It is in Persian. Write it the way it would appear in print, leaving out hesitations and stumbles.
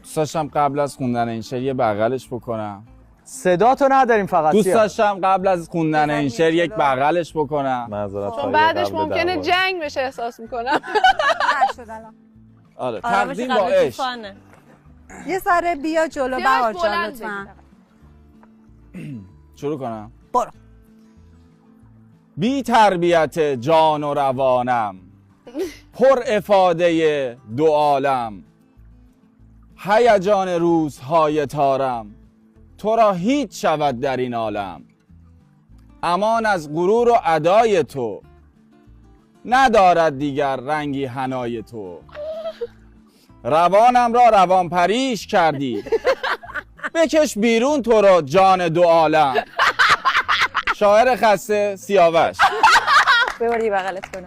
دوست داشتم قبل از خوندن این شعر یه بغلش بکنم. صدا تو نداریم فقط. دوست داشتم قبل از خوندن این شعر یک بغلش بکنم. معذرت چون بعدش ممکنه جنگ بشه احساس میکنم. آره تقدیم با عشق. یه ذره بیا جلو بهار جان لطفاً. شروع کنم؟ برو. بی تربیت جان و روانم، پر افاده دو عالم، هیجان روزهای تارم، تو را هیچ شود در این عالم. امان از غرور و ادای تو، ندارد دیگر رنگی حنای تو. روانم را روان پریش کردی، بکش بیرون تو را جان دو عالم. شاعر خسته سیاوش. ببری بغلت کنم.